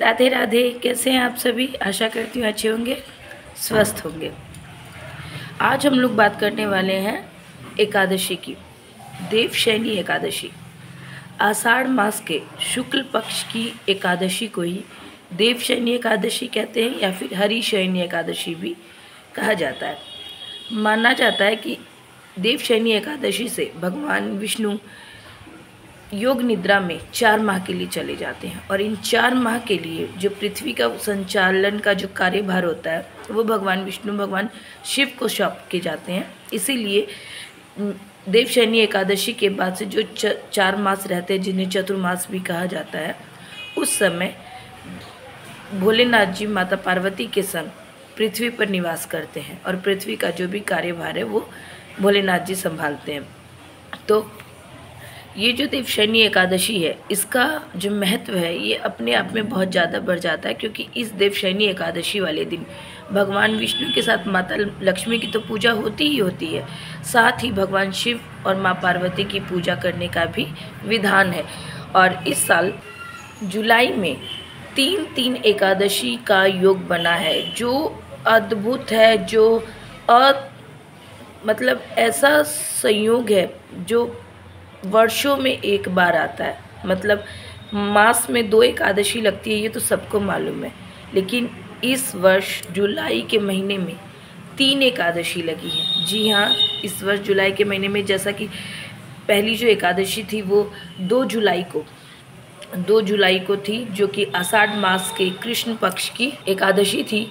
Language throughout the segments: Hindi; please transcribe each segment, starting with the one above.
राधे राधे। कैसे हैं आप सभी? आशा करती हूँ अच्छे होंगे, स्वस्थ होंगे। आज हम लोग बात करने वाले हैं एकादशी की, देवशयनी एकादशी। आषाढ़ मास के शुक्ल पक्ष की एकादशी को ही देवशयनी एकादशी कहते हैं या फिर हरिशयनी एकादशी भी कहा जाता है। माना जाता है कि देवशयनी एकादशी से भगवान विष्णु योग निद्रा में 4 माह के लिए चले जाते हैं और इन 4 माह के लिए जो पृथ्वी का संचालन का जो कार्यभार होता है वो भगवान विष्णु भगवान शिव को सौंप के जाते हैं। इसीलिए देवशयनी एकादशी के बाद से जो 4 मास रहते हैं, जिन्हें चतुर्मास भी कहा जाता है, उस समय भोलेनाथ जी माता पार्वती के संग पृथ्वी पर निवास करते हैं और पृथ्वी का जो भी कार्यभार है वो भोलेनाथ जी संभालते हैं। तो ये जो देवशयनी एकादशी है, इसका जो महत्व है ये अपने आप में बहुत ज़्यादा बढ़ जाता है, क्योंकि इस देवशयनी एकादशी वाले दिन भगवान विष्णु के साथ माता लक्ष्मी की तो पूजा होती ही होती है, साथ ही भगवान शिव और माँ पार्वती की पूजा करने का भी विधान है। और इस साल जुलाई में 3 एकादशी का योग बना है, जो अद्भुत है, जो मतलब ऐसा संयोग है जो वर्षों में एक बार आता है। मतलब मास में 2 एकादशी लगती है, ये तो सबको मालूम है, लेकिन इस वर्ष जुलाई के महीने में 3 एकादशी लगी है। जी हाँ, इस वर्ष जुलाई के महीने में, जैसा कि पहली जो एकादशी थी वो 2 जुलाई को थी, जो कि आषाढ़ मास के कृष्ण पक्ष की एकादशी थी,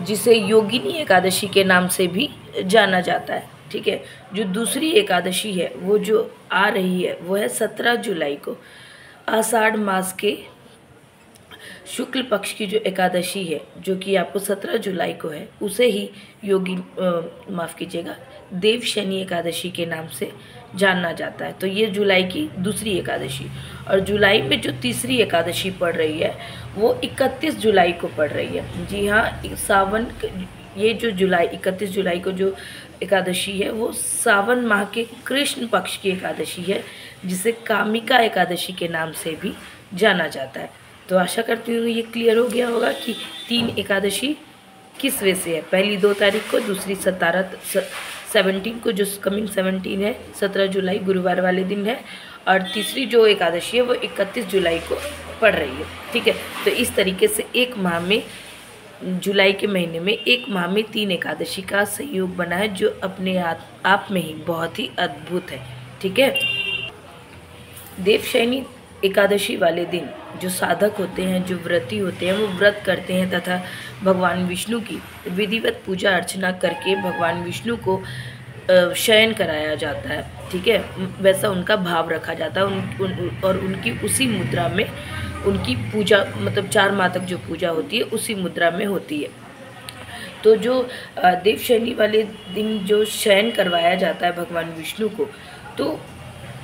जिसे योगिनी एकादशी के नाम से भी जाना जाता है। ठीक है। जो दूसरी एकादशी है वो जो आ रही है वो है 17 जुलाई को, आषाढ़ मास के शुक्ल पक्ष की जो एकादशी है, जो कि आपको 17 जुलाई को है, उसे ही माफ़ कीजिएगा, देवशयनी एकादशी के नाम से जानना जाता है। तो ये जुलाई की दूसरी एकादशी, और जुलाई में जो तीसरी एकादशी पड़ रही है वो 31 जुलाई को पड़ रही है। जी हाँ, सावन, ये जो 31 जुलाई को जो एकादशी है वो सावन माह के कृष्ण पक्ष की एकादशी है, जिसे कामिका एकादशी के नाम से भी जाना जाता है। तो आशा करती हूँ ये क्लियर हो गया होगा कि 3 एकादशी किस वे से है। पहली 2 तारीख को, दूसरी 17 को, जो कमिंग 17 है, 17 जुलाई गुरुवार वाले दिन है, और तीसरी जो एकादशी है वो 31 जुलाई को पड़ रही है। ठीक है। तो इस तरीके से एक माह में, जुलाई के महीने में एक माह में 3 एकादशी का संयोग बना है, जो अपने आप में ही बहुत ही अद्भुत है। ठीक है। देवशयनी एकादशी वाले दिन जो साधक होते हैं, जो व्रती होते हैं, वो व्रत करते हैं तथा भगवान विष्णु की विधिवत पूजा अर्चना करके भगवान विष्णु को शयन कराया जाता है। ठीक है। वैसा उनका भाव रखा जाता है और उनकी उसी मुद्रा में उनकी पूजा, मतलब 4 माह तक जो पूजा होती है उसी मुद्रा में होती है। तो जो देवशयनी वाले दिन जो शयन करवाया जाता है भगवान विष्णु को, तो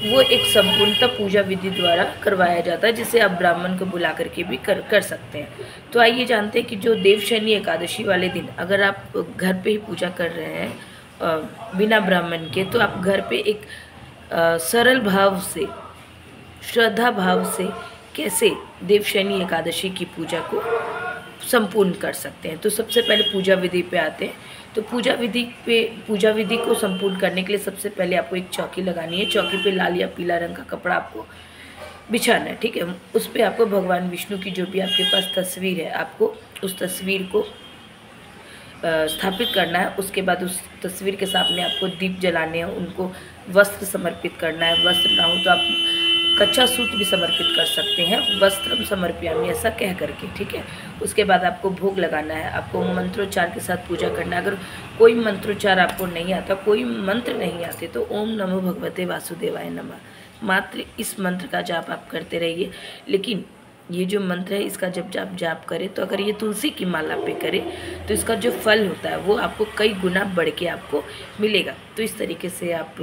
वो एक संपूर्णतः पूजा विधि द्वारा करवाया जाता है, जिसे आप ब्राह्मण को बुला करके भी कर सकते हैं। तो आइए जानते हैं कि जो देवशयनी एकादशी वाले दिन अगर आप घर पे ही पूजा कर रहे हैं बिना ब्राह्मण के, तो आप घर पे एक सरल भाव से, श्रद्धा भाव से कैसे देवशयनी एकादशी की पूजा को संपूर्ण कर सकते हैं। तो सबसे पहले पूजा विधि पे आते हैं। तो पूजा विधि को संपूर्ण करने के लिए सबसे पहले आपको एक चौकी लगानी है। चौकी पे लाल या पीला रंग का कपड़ा आपको बिछाना है। ठीक है। उस पर आपको भगवान विष्णु की जो भी आपके पास तस्वीर है, आपको उस तस्वीर को स्थापित करना है। उसके बाद उस तस्वीर के सामने आपको दीप जलाने हैं, उनको वस्त्र समर्पित करना है। वस्त्र ना हो तो आप कच्चा सूत भी समर्पित कर सकते हैं, वस्त्रम समर्पयामि, ऐसा कह करके। ठीक है। उसके बाद आपको भोग लगाना है, आपको मंत्रोच्चार के साथ पूजा करना है। अगर कोई मंत्रोच्चार आपको नहीं आता, कोई मंत्र नहीं आते, तो ओम नमो भगवते वासुदेवाय नमः, मात्र इस मंत्र का जाप आप करते रहिए। लेकिन ये जो मंत्र है, इसका जब जाप करें, तो अगर ये तुलसी की माला पे करें तो इसका जो फल होता है वो आपको कई गुना बढ़ के आपको मिलेगा। तो इस तरीके से आप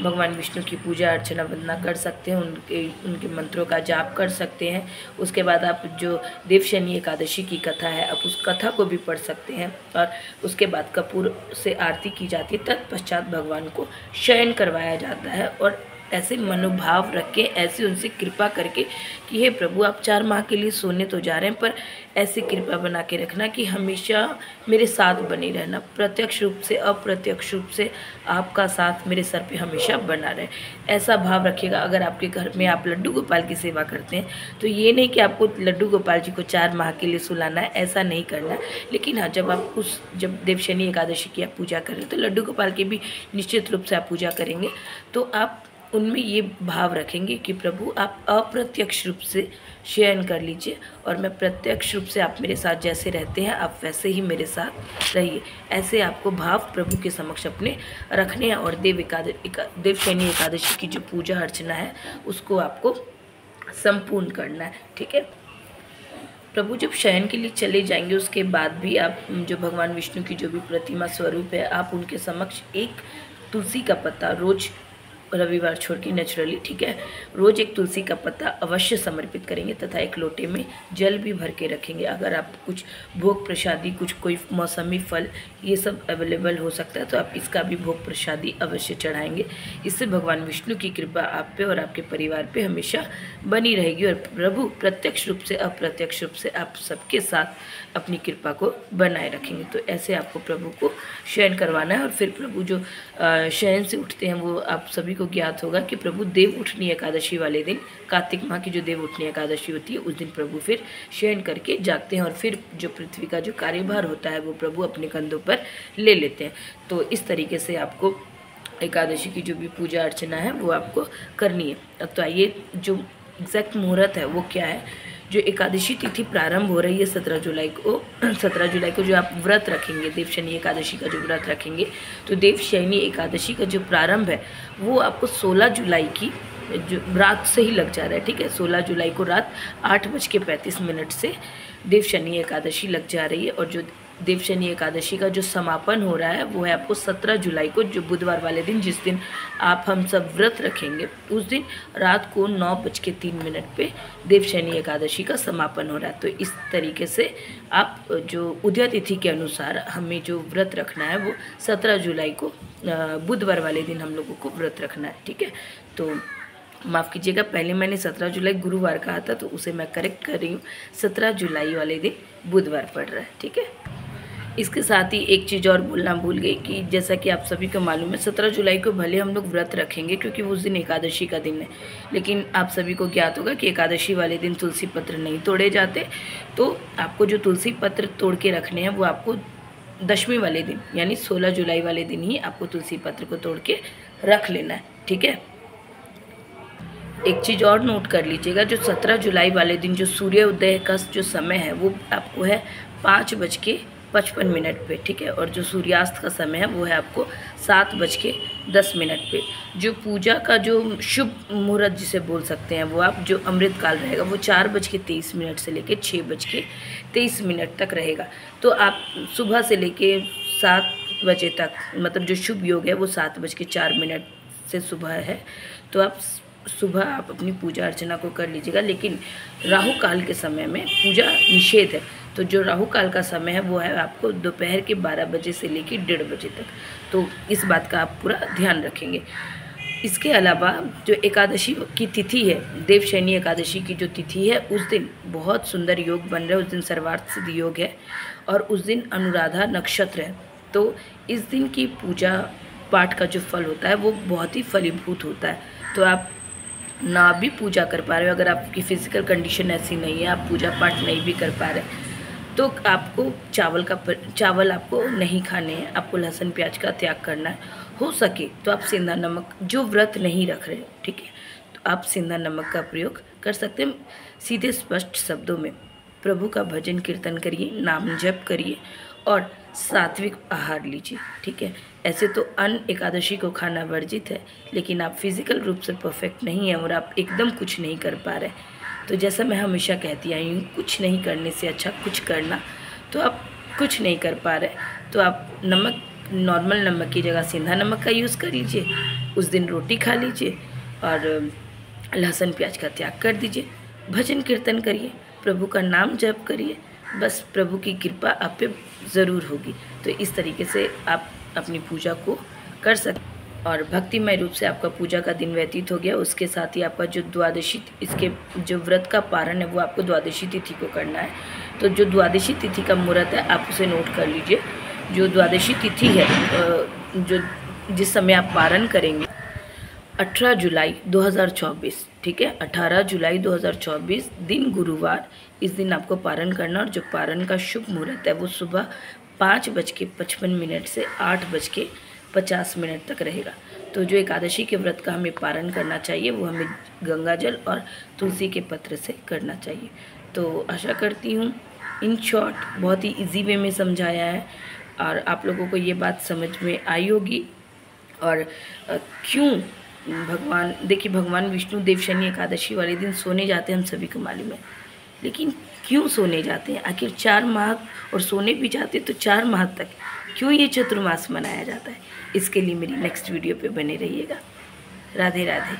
भगवान विष्णु की पूजा अर्चना वंदना कर सकते हैं, उनके मंत्रों का जाप कर सकते हैं। उसके बाद आप जो देवशयनी एकादशी की कथा है, आप उस कथा को भी पढ़ सकते हैं, और उसके बाद कपूर से आरती की जाती है। तत्पश्चात भगवान को शयन करवाया जाता है और ऐसे मनोभाव रख के, ऐसे उनसे कृपा करके कि हे प्रभु, आप 4 माह के लिए सोने तो जा रहे हैं, पर ऐसी कृपा बना के रखना कि हमेशा मेरे साथ बने रहना, प्रत्यक्ष रूप से अप्रत्यक्ष रूप से आपका साथ मेरे सर पे हमेशा बना रहे। ऐसा भाव रखिएगा। अगर आपके घर में आप लड्डू गोपाल की सेवा करते हैं तो ये नहीं कि आपको लड्डू गोपाल जी को 4 माह के लिए सुलाना है, ऐसा नहीं करना है। लेकिन हाँ, जब देवशनी एकादशी की आप पूजा करें तो लड्डू गोपाल की भी निश्चित रूप से आप पूजा करेंगे, तो आप उनमें ये भाव रखेंगे कि प्रभु, आप अप्रत्यक्ष रूप से शयन कर लीजिए और मैं प्रत्यक्ष रूप से, आप मेरे साथ जैसे रहते हैं आप वैसे ही मेरे साथ रहिए। ऐसे आपको भाव प्रभु के समक्ष अपने रखने हैं और देवशयनी एकादशी की जो पूजा अर्चना है उसको आपको संपूर्ण करना है। ठीक है। प्रभु जब शयन के लिए चले जाएंगे उसके बाद भी आप जो भगवान विष्णु की जो भी प्रतिमा स्वरूप है, आप उनके समक्ष एक तुलसी का पत्ता रोज, रविवार छोड़ के नेचुरली, ठीक है, रोज़ एक तुलसी का पत्ता अवश्य समर्पित करेंगे तथा एक लोटे में जल भी भर के रखेंगे। अगर आप कुछ भोग प्रसादी, कुछ कोई मौसमी फल, ये सब अवेलेबल हो सकता है तो आप इसका भी भोग प्रसादी अवश्य चढ़ाएंगे। इससे भगवान विष्णु की कृपा आप पे और आपके परिवार पे हमेशा बनी रहेगी और प्रभु प्रत्यक्ष रूप से अप्रत्यक्ष रूप से आप सबके साथ अपनी कृपा को बनाए रखेंगे। तो ऐसे आपको प्रभु को शयन करवाना है। और फिर प्रभु जो शयन से उठते हैं वो आप सभी को ज्ञात होगा कि प्रभु देव उठनी एकादशी वाले दिन, कार्तिक माह की जो देव उठनी एकादशी होती है, उस दिन प्रभु फिर शयन करके जागते हैं और फिर जो पृथ्वी का जो कार्यभार होता है वो प्रभु अपने कंधों पर ले लेते हैं। तो इस तरीके से आपको एकादशी की जो भी पूजा अर्चना है वो आपको करनी है। अब तो आइए, जो एग्जैक्ट मुहूर्त है वो क्या है। जो एकादशी तिथि प्रारंभ हो रही है 17 जुलाई को, 17 जुलाई को जो आप व्रत रखेंगे, देवशयनी एकादशी का जो व्रत रखेंगे, तो देवशयनी एकादशी का जो प्रारंभ है वो आपको 16 जुलाई की जो रात से ही लग जा रहा है। ठीक है, 16 जुलाई को रात 8:35 से देवशयनी एकादशी लग जा रही है। और जो देवशयनी एकादशी का जो समापन हो रहा है वो है आपको 17 जुलाई को, जो बुधवार वाले दिन, जिस दिन आप हम सब व्रत रखेंगे, उस दिन रात को 9:03 पे देवशयनी एकादशी का समापन हो रहा है। तो इस तरीके से आप जो उदय तिथि के अनुसार हमें जो व्रत रखना है वो 17 जुलाई को बुधवार वाले दिन हम लोगों को व्रत रखना है। ठीक है, तो माफ़ कीजिएगा, पहले मैंने 17 जुलाई गुरुवार कहा था तो उसे मैं करेक्ट कर रही हूँ, 17 जुलाई वाले दिन बुधवार पड़ रहा है। ठीक है, इसके साथ ही एक चीज़ और बोलना भूल गई कि जैसा कि आप सभी को मालूम है 17 जुलाई को भले हम लोग व्रत रखेंगे क्योंकि उस दिन एकादशी का दिन है, लेकिन आप सभी को ज्ञात होगा कि एकादशी वाले दिन तुलसी पत्र नहीं तोड़े जाते। तो आपको जो तुलसी पत्र तोड़ के रखने हैं वो आपको दशमी वाले दिन यानी 16 जुलाई वाले दिन ही आपको तुलसी पत्र को तोड़ के रख लेना है। ठीक है, एक चीज़ और नोट कर लीजिएगा, जो 17 जुलाई वाले दिन जो सूर्योदय का जो समय है वो आपको है 5:55 पे। ठीक है, और जो सूर्यास्त का समय है वो है आपको 7:10 पे। जो पूजा का जो शुभ मुहूर्त जिसे बोल सकते हैं वो आप जो अमृत काल रहेगा वो 4:23 से लेके 6:23 तक रहेगा। तो आप सुबह से लेके 7 बजे तक, मतलब जो शुभ योग है वो 7:04 से सुबह है, तो आप सुबह आप अपनी पूजा अर्चना को कर लीजिएगा। लेकिन राहु काल के समय में पूजा निषेध है, तो जो राहु काल का समय है वो है आपको दोपहर के 12 बजे से लेकर 1:30 बजे तक। तो इस बात का आप पूरा ध्यान रखेंगे। इसके अलावा जो एकादशी की तिथि है, देवशयनी एकादशी की जो तिथि है, उस दिन बहुत सुंदर योग बन रहा है। उस दिन सर्वार्थ सिद्ध योग है और उस दिन अनुराधा नक्षत्र है। तो इस दिन की पूजा पाठ का जो फल होता है वो बहुत ही फलीभूत होता है। तो आप ना भी पूजा कर पा रहे हो, अगर आपकी फ़िज़िकल कंडीशन ऐसी नहीं है, आप पूजा पाठ नहीं भी कर पा रहे, तो आपको चावल आपको नहीं खाने हैं, आपको लहसुन प्याज का त्याग करना है। हो सके तो आप सेंधा नमक, जो व्रत नहीं रख रहे, ठीक है, तो आप सेंधा नमक का प्रयोग कर सकते हैं। सीधे स्पष्ट शब्दों में प्रभु का भजन कीर्तन करिए, नाम जप करिए और सात्विक आहार लीजिए। ठीक है, ऐसे तो अन्न एकादशी को खाना वर्जित है, लेकिन आप फिजिकल रूप से परफेक्ट नहीं हैं और आप एकदम कुछ नहीं कर पा रहे, तो जैसा मैं हमेशा कहती आई हूँ, कुछ नहीं करने से अच्छा कुछ करना। तो आप कुछ नहीं कर पा रहे तो आप नमक, नॉर्मल नमक की जगह सेंधा नमक का यूज़ कर लीजिए। उस दिन रोटी खा लीजिए और लहसुन प्याज का त्याग कर दीजिए। भजन कीर्तन करिए, प्रभु का नाम जप करिए, बस प्रभु की कृपा आप पे ज़रूर होगी। तो इस तरीके से आप अपनी पूजा को कर सकते। और भक्तिमय रूप से आपका पूजा का दिन व्यतीत हो गया। उसके साथ ही आपका जो द्वादशी, इसके जो व्रत का पारण है वो आपको द्वादशी तिथि को करना है। तो जो द्वादशी तिथि का मुहूर्त है आप उसे नोट कर लीजिए। जो द्वादशी तिथि है, जो जिस समय आप पारण करेंगे 18 जुलाई 2024, ठीक है, 18 जुलाई 2024 दिन गुरुवार, इस दिन आपको पारण करना। और जो पारण का शुभ मुहूर्त है वो सुबह 5:55 से 8:50 तक रहेगा। तो जो एकादशी के व्रत का हमें पारण करना चाहिए वो हमें गंगा जल और तुलसी के पत्र से करना चाहिए। तो आशा करती हूँ इन शॉर्ट बहुत ही इजी वे में समझाया है और आप लोगों को ये बात समझ में आई होगी। और क्यों भगवान, देखिए भगवान विष्णु देवशयनी एकादशी वाले दिन सोने जाते हैं, हम सभी को मालूम है, लेकिन क्यों सोने जाते हैं? आखिर 4 माह, और सोने भी जाते तो 4 माह तक क्यों ये चतुर्मास मनाया जाता है? इसके लिए मेरी नेक्स्ट वीडियो पे बने रहिएगा। राधे राधे।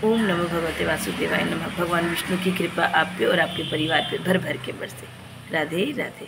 ओम नमो भगवते वासुदेवाय नमः। भगवान विष्णु की कृपा आप पे और आपके परिवार पे भर भर के बरसे। राधे राधे।